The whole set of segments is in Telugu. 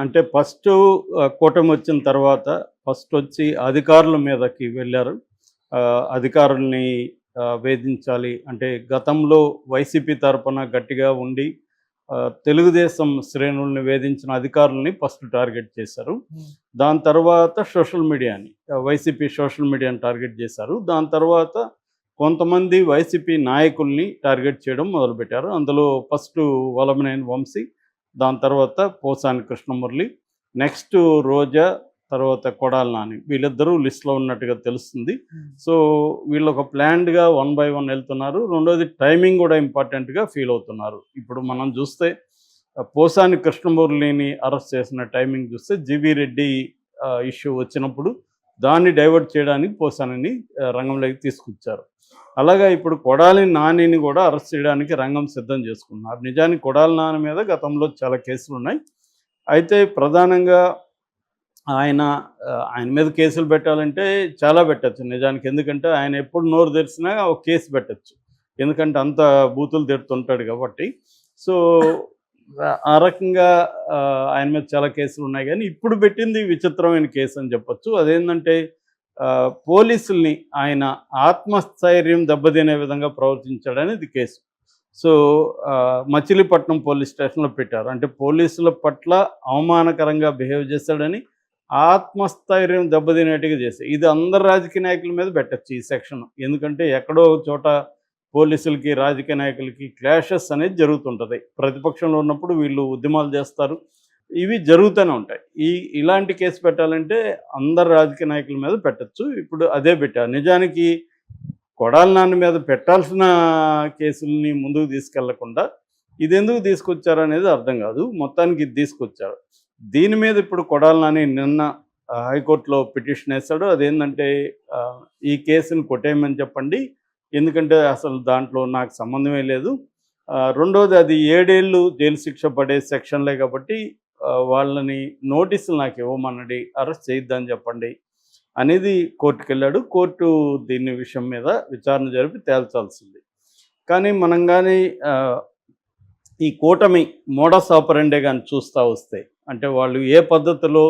అంటే ఫస్టు కూటమొచ్చిన తర్వాత ఫస్టొచ్చి అధికారుల మీదకి వెళ్లారు. అధికారుల్ని వేధించాలి అంటే గతంలో వైసీపీ తరపున గట్టిగా ఉండి తెలుగుదేశం శ్రేణుల్ని వేధించిన అధికారుల్ని ఫస్ట్ టార్గెట్ చేశారు. హ్మ్. దాని తర్వాత సోషల్ మీడియాని వైసీపీ సోషల్ మీడియాని టార్గెట్ చేశారు. దాని తర్వాత కొంతమంది వైసీపీ నాయకుల్ని టార్గెట్ చేయడం మొదలుపెట్టారు. అందులో ఫస్టు వలమనేని వంశీ, దాని తర్వాత పోసాని కృష్ణమురళి, నెక్స్ట్ రోజా, తర్వాత కొడాలి నాని వీళ్ళిద్దరూ లిస్ట్‌లో ఉన్నట్టుగా తెలుస్తుంది. హ్మ్. సో, వీళ్ళొక ప్లాన్డ్‌గా వన్ బై వన్ ఎళ్తున్నారు. రెండోది టైమింగ్ గూడా ఇంపార్టెంట్‌గా ఫీల్ అవుతున్నారు. ఇప్పుడు మనం చూస్తే పోసాని కృష్ణమురళిని అరెస్ట్ చేసిన టైమింగ్ చూస్తే జీవీ రెడ్డి ఇష్యూ వచ్చినప్పుడు దాన్ని డైవర్ట్ చేయడానికి పోసానిని రంగంలోకి తీసుకొచ్చారు. అలాగా ఇప్పుడు కొడాలి నానిని కూడా అరెస్ట్ చేయడానికి రంగం సిద్ధం చేసుకున్నారు. నిజానికి కొడాలి నాని మీద గతంలో చాలా కేసులున్నాయి. అయితే ప్రధానంగా ఆయన ఆయన మీద కేసులు పెట్టాలంటే చాలా పెట్టొచ్చు నిజానికి. ఎందుకంటే ఆయన ఎప్పుడు నోరు తెరిసినా ఒక కేసు పెట్టొచ్చు. ఎందుకంటే అంత బూతులు తిడుతుంటాడు కాబట్టి. సో, ఆ రకంగా ఆయన మీద చాలా కేసులున్నాయి గానీ, ఇప్పుడు పెట్టింది విచిత్రమైన కేసు అని చెప్పొచ్చు. అదేంటంటే పోలీసుల్ని ఆయన ఆత్మస్థైర్యం దెబ్బతినే విధంగా ప్రవర్తించాడనేది కేసు. సో, మచిలీపట్నం పోలీస్ స్టేషన్‌లో పెట్టారు. అంటే పోలీసుల పట్ల అవమానకరంగా బిహేవ్ చేశాడని, ఆత్మస్థైర్యం దెబ్బతినేట్టుగా చేశారు. ఇది అందరు రాజకీయ నాయకుల మీద పెట్టొచ్చు ఈ సెక్షన్. ఎందుకంటే ఎక్కడో ఒక చోట పోలీసులకి, రాజకీయ నాయకులకి క్లాషెస్ అనేది జరుగుతుంటది. ప్రతిపక్షంలో ఉన్నప్పుడు వీళ్ళు ఉద్యమాలు చేస్తారు. ఇవి జరుగుతూనే ఉంటాయి. ఇలాంటి కేసు పెట్టాలంటే అందరు రాజకీయ నాయకుల మీద పెట్టొచ్చు. ఇప్పుడు అదే పెట్టారు. నిజానికి కొడాలి నాని మీద పెట్టాల్సిన కేసుల్ని ముందుకు తీసుకెళ్లకుండా ఇదెందుకు తీసుకొచ్చారనేది అర్థం కాదు. మొత్తానికి ఇది తీసుకొచ్చారు. దీని మీద ఇప్పుడు కొడాలి నాని నిన్న హైకోర్టులో పిటిషన్ వేశాడు. అదేంటంటే ఈ కేసుని కొట్టేయమని చెప్పండి. ఎందుకంటే అసలు దాంట్లో నాకు సంబంధమే లేదు. రెండోది అది 7 ఏళ్ళు జైలు శిక్ష పడే సెక్షన్లే కాబట్టి వాళ్ళని నోటీసులు నాకు ఇవ్వమనండి, అరెస్ట్ చేయొద్దని చెప్పండి అనేది కోర్టుకెళ్ళాడు. కోర్టు దీని విషయం మీద విచారణ జరిపి తేల్చాల్సింది. కానీ మనం కానీ ఈ కూటమి మోడస్ ఆపరెండే గాని చూస్తా వస్తే, అంటే వాళ్ళు ఏ పద్ధతిలో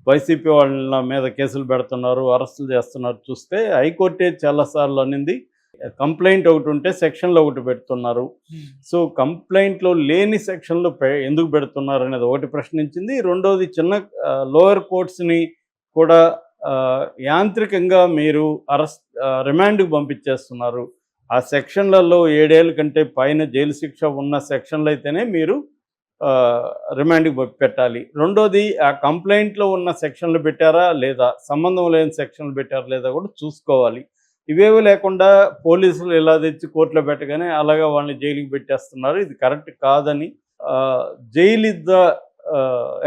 వైసీపీ వాళ్ళ మీద కేసులు పెడుతున్నారు, అరెస్టులు చేస్తున్నారు చూస్తే హైకోర్టే చాలా సార్లు అనింది కంప్లైంట్ ఒకటి ఉంటే సెక్షన్‌లో ఒకటి పెడుతున్నారు. సో, కంప్లైంట్‌లో లేని సెక్షన్‌లో ఎందుకు పెడుతున్నారు అనేది ఒకటి ప్రశ్నించింది. రెండోది చిన్న లోయర్ కోర్ట్స్‌ని కూడా యాంత్రికంగా మీరు రిమాండ్‌కి పంపించేస్తున్నారు. ఆ సెక్షన్‌లలో 7 ఏళ్ల కంటే పైన జైలు శిక్ష ఉన్న సెక్షన్‌లు అయితేనే మీరు రిమాండ్‌కి పెట్టాలి. రెండోది ఆ కంప్లైంట్‌లో ఉన్న సెక్షన్‌లు పెట్టారా లేదా, సంబంధం లేని సెక్షన్‌లు పెట్టారా లేదా కూడా చూసుకోవాలి. ఇవేవి లేకుండా పోలీసులు ఇలా తెచ్చి కోర్టులో పెట్టగానే అలాగా వాళ్ళని జైలుకి పెట్టేస్తున్నారు. ఇది కరెక్ట్ కాదని jail is the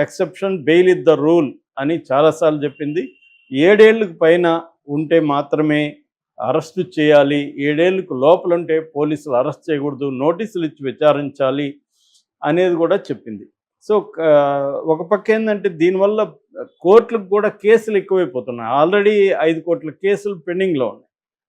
exception, bail is the rule అని చాలాసార్లు చెప్పింది. 7 ఏళ్ళకి పైన ఉంటే మాత్రమే అరెస్టు చేయాలి. 7 ఏళ్ళకు లోపల ఉంటే పోలీసులు అరెస్ట్ చేయకూడదు, నోటీసులు ఇచ్చి విచారించాలి అనేది కూడా చెప్పింది. సో, ఒక పక్క ఏందంటే దీనివల్ల కోర్టులకు కూడా కేసులు ఎక్కువైపోతున్నాయి. ఆల్రెడీ 5 కోట్ల కేసులు పెండింగ్‌లో ఉన్నాయి.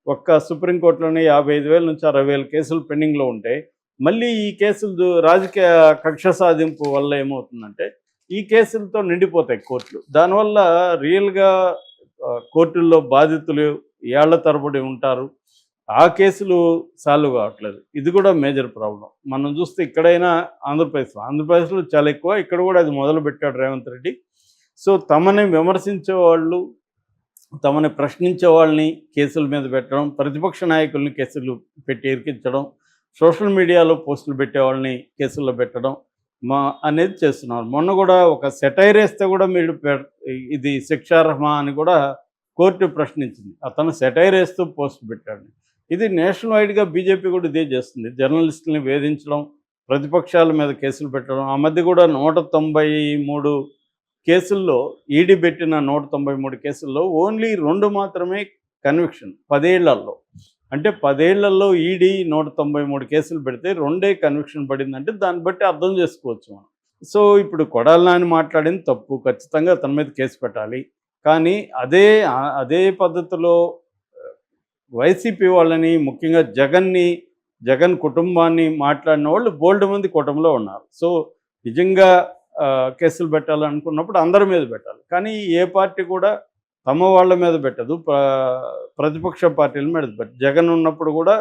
ఒక్క సుప్రీంకోర్టులోనే 55,000 నుంచి 60,000 కేసులు పెండింగ్‌లో ఉంటే, మళ్ళీ ఈ కేసులు రాజకీయ కక్ష సాధింపు వల్ల ఏమవుతుందంటే, ఈ కేసులతో నిండిపోతాయి కోర్టులు. దానివల్ల రియల్‌గా కోర్టుల్లో బాధితులు ఏళ్ల తరబడి ఉంటారు. ఆ కేసులు సాల్వ్ కావట్లేదు. ఇది కూడా మేజర్ ప్రాబ్లమ్. మనం చూస్తే ఇక్కడైనా ఆంధ్రప్రదేశ్‌లో చాలా ఎక్కువ. ఇక్కడ కూడా అది మొదలుపెట్టాడు రేవంత్ రెడ్డి. సో, తమని విమర్శించేవాళ్ళు, తమని ప్రశ్నించే వాళ్ళని కేసుల మీద పెట్టడం, ప్రతిపక్ష నాయకుల్ని కేసులు పెట్టి ఇరికించడం, సోషల్ మీడియాలో పోస్టులు పెట్టేవాళ్ళని కేసుల్లో పెట్టడం అనేది చేస్తున్నారు. మొన్న కూడా ఒక సెటైర్ వేస్తే కూడా మీరు ఇది శిక్షార్హమా అని కూడా కోర్టు ప్రశ్నించింది. అతను సెటైర్ వేస్తూ పోస్ట్ పెట్టాడు. ఇది నేషనల్ వైడ్‌గా బీజేపీ కూడా ఇదే చేస్తుంది. జర్నలిస్టుల్ని వేధించడం, ప్రతిపక్షాల మీద కేసులు పెట్టడం. ఆ మధ్య కూడా 193 కేసుల్లో ఈడీ పెట్టిన 193 కేసుల్లో ఓన్లీ 2 మాత్రమే కన్విక్షన్ 10 ఏళ్లలో. అంటే 10 ఏళ్లలో ఈడీ 193 కేసులు పెడితే 2 కన్విక్షన్ పడిందంటే దాన్ని బట్టి అర్థం చేసుకోవచ్చు మనం. సో, ఇప్పుడు కొడాలి నాని మాట్లాడింది తప్పు. ఖచ్చితంగా అతని మీద కేసు పెట్టాలి. కానీ అదే పద్ధతిలో వైసీపీ వాళ్ళని, ముఖ్యంగా జగన్ కుటుంబాన్ని మాట్లాడిన వాళ్ళు బోలెడు మంది కూటమిలో ఉన్నారు. సో, నిజంగా కేసులు పెట్టాలనుకున్నప్పుడు అందరి మీద పెట్టాలి. కానీ ఏ పార్టీ కూడా తమ వాళ్ళ మీద పెట్టదు. ప్రతిపక్ష పార్టీల మీద పెట్టదు. జగన్ ఉన్నప్పుడు కూడా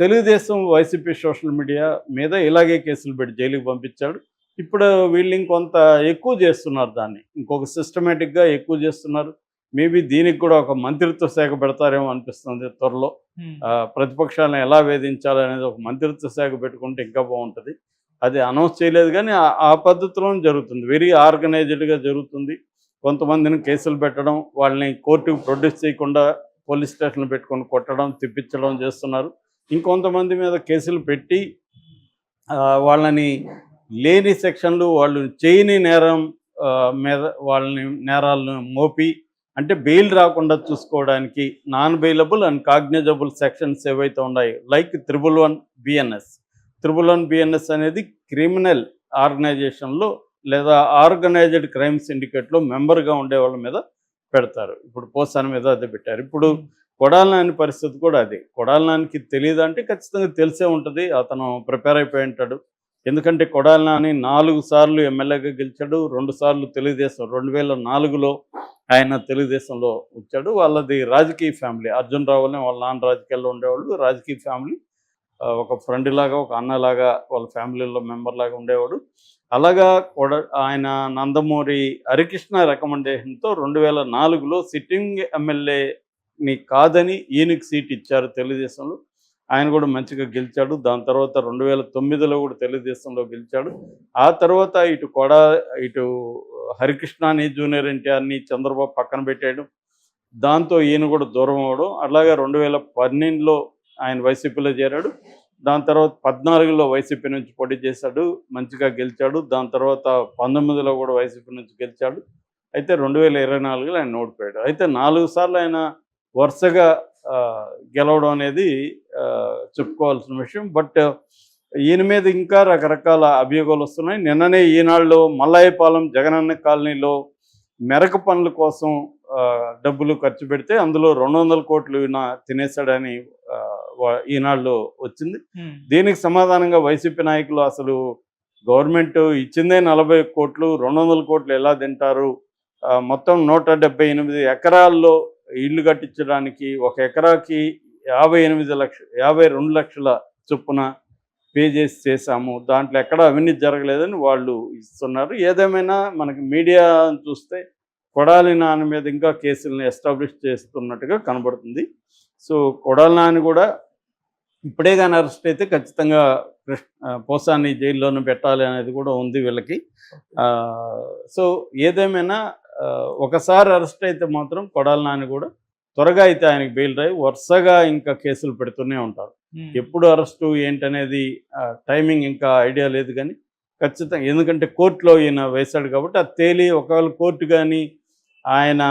తెలుగుదేశం, వైసీపీ సోషల్ మీడియా మీద ఇలాగే కేసులు పెట్టి జైలుకి పంపించాడు. ఇప్పుడు వీళ్ళు ఇంకొంత ఎక్కువ చేస్తున్నారు దాన్ని. ఇంకొక సిస్టమేటిక్‌గా ఎక్కువ చేస్తున్నారు. మేబీ దీనికి కూడా ఒక మంత్రిత్వ శాఖ పెడతారేమో అనిపిస్తుంది త్వరలో. ప్రతిపక్షాలను ఎలా వేధించాలనేది ఒక మంత్రిత్వ శాఖ పెట్టుకుంటే ఇంకా బాగుంటుంది. అది అనౌన్స్ చేయలేదు కానీ ఆ పద్ధతిలోనే జరుగుతుంది. వెరీ ఆర్గనైజ్డ్‌గా జరుగుతుంది. కొంతమందిని కేసులు పెట్టడం, వాళ్ళని కోర్టుకు ప్రొడ్యూస్ చేయకుండా పోలీస్ స్టేషన్‌లో పెట్టుకొని కొట్టడం, తిప్పించడం చేస్తున్నారు. ఇంకొంతమంది మీద కేసులు పెట్టి వాళ్ళని లేని సెక్షన్లు, వాళ్ళు చేయని నేరం మీద వాళ్ళని నేరాలను మోపి, అంటే బెయిల్ రాకుండా చూసుకోవడానికి non bailable and cognisable sections ఏవైతే ఉన్నాయో, లైక్ 111 బిఎన్ఎస్. 111 బిఎన్ఎస్ అనేది క్రిమినల్ ఆర్గనైజేషన్లో లేదా ఆర్గనైజ్డ్ క్రైమ్ సిండికేట్లో మెంబర్గా ఉండే వాళ్ళ మీద పెడతారు. ఇప్పుడు పోసాని మీద అదే పెట్టారు. ఇప్పుడు కొడాలి నాని పరిస్థితి కూడా అదే. కొడాలి నానికి తెలియదంటే ఖచ్చితంగా తెలిసే ఉంటుంది. అతను ప్రిపేర్ అయిపోయి ఉంటాడు. ఎందుకంటే కొడాలి నాని 4 సార్లు ఎమ్మెల్యేగా గెలిచాడు. 2 సార్లు తెలుగుదేశం 2004లో ఆయన తెలుగుదేశంలో వచ్చాడు. వాళ్ళది రాజకీయ ఫ్యామిలీ. అర్జున్ రావు అని వాళ్ళ నాన్న రాజకీయాల్లో ఉండేవాళ్ళు. రాజకీయ ఫ్యామిలీ. ఒక ఫ్రెండ్ లాగా, ఒక అన్నలాగా వాళ్ళ ఫ్యామిలీలో మెంబర్ లాగా ఉండేవాడు. అలాగా ఆయన నందమూరి హరికృష్ణ రికమెండేషన్తో 2004లో సిట్టింగ్ ఎమ్మెల్యేని కాదని ఈయనకి సీట్ ఇచ్చారు తెలుగుదేశంలో. ఆయన కూడా మంచిగా గెలిచాడు. దాని తర్వాత 2009లో కూడా తెలుగుదేశంలో గెలిచాడు. ఆ తర్వాత ఇటు హరికృష్ణని, జూనియర్ ఎన్టీఆర్ని చంద్రబాబు పక్కన పెట్టేయడం, దాంతో ఈయన కూడా దూరం అవ్వడం. అలాగే 2012లో ఆయన వైసీపీలో చేరాడు. దాని తర్వాత 14లో వైసీపీ నుంచి పోటీ చేశాడు, మంచిగా గెలిచాడు. దాని తర్వాత 19లో కూడా వైసీపీ నుంచి గెలిచాడు. అయితే 2024లో ఆయన ఓడిపోయాడు. అయితే 4 సార్లు ఆయన వరుసగా గెలవడం అనేది చెప్పుకోవాల్సిన విషయం. బట్ ఈయన మీద ఇంకా రకరకాల అభియోగాలు వస్తున్నాయి. నిన్ననే ఈనాడులో మల్లాయపాలెం జగనన్న కాలనీలో మెరక పనుల కోసం డబ్బులు ఖర్చు పెడితే అందులో 200 కోట్లు ఈయన తినేశాడని ఈనాడులో వచ్చింది. దీనికి సమాధానంగా వైసీపీ నాయకులు అసలు గవర్నమెంట్ ఇచ్చిందే 40 కోట్లు, 200 కోట్లు ఎలా తింటారు? మొత్తం 178 ఎకరాల్లో ఇల్లు కట్టించడానికి ఒక ఎకరాకి 52 లక్షల చొప్పున పే చేసాము. దాంట్లో ఎక్కడ అవినీతి జరగలేదని వాళ్ళు ఇస్తున్నారు. ఏదేమైనా మనకి మీడియా చూస్తే కొడాలి నాని మీద ఇంకా కేసులను ఎస్టాబ్లిష్ చేస్తున్నట్టుగా కనబడుతుంది. సో కొడాలి నాని కూడా ఇప్పుడే కానీ అరెస్ట్ అయితే ఖచ్చితంగా పోసాని జైల్లోనే పెట్టాలి అనేది కూడా ఉంది వీళ్ళకి. సో ఏదేమైనా ఒకసారి అరెస్ట్ అయితే మాత్రం కొడాలి నాని కూడా త్వరగా అయితే ఆయనకి బెయిల్ రాయి వరుసగా ఇంకా కేసులు పెడుతూనే ఉంటారు. ఎప్పుడు అరెస్టు ఏంటనేది టైమింగ్ ఇంకా ఐడియా లేదు కానీ ఖచ్చితంగా, ఎందుకంటే కోర్టులో ఈయన వేశాడు కాబట్టి అది తేలి ఒకవేళ కోర్టు కానీ ఆయన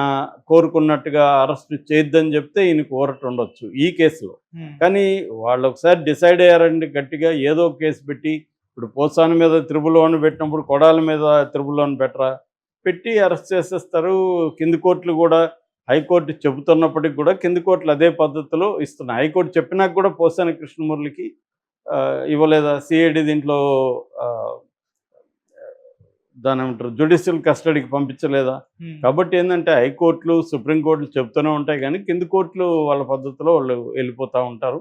కోరుకున్నట్టుగా అరెస్ట్ చేయొద్దని చెప్తే ఈయనకు ఊరట ఉండొచ్చు ఈ కేసులో. కానీ వాళ్ళు ఒకసారి డిసైడ్ అయ్యారండి గట్టిగా, ఏదో కేసు పెట్టి, ఇప్పుడు పోసాని మీద 111 పెట్టినప్పుడు కొడాలి మీద 111 పెట్టి అరెస్ట్ చేసేస్తారు. కింది కోర్టులు కూడా, హైకోర్టు చెబుతున్నప్పటికి కూడా కింది కోర్టులు అదే పద్ధతిలో ఇస్తున్నాయి. హైకోర్టు చెప్పినాక కూడా పోసాని కృష్ణమురళికి ఇవ్వలేదా? సిఐడి దీంట్లో దాని ఏమంటారు, జ్యుడిషియల్ కస్టడీకి పంపించలేదా? కాబట్టి ఏంటంటే హైకోర్టులు, సుప్రీంకోర్టులు చెప్తూనే ఉంటాయి కానీ కింది కోర్టులు వాళ్ళ పద్ధతిలో వాళ్ళు వెళ్ళిపోతూ ఉంటారు.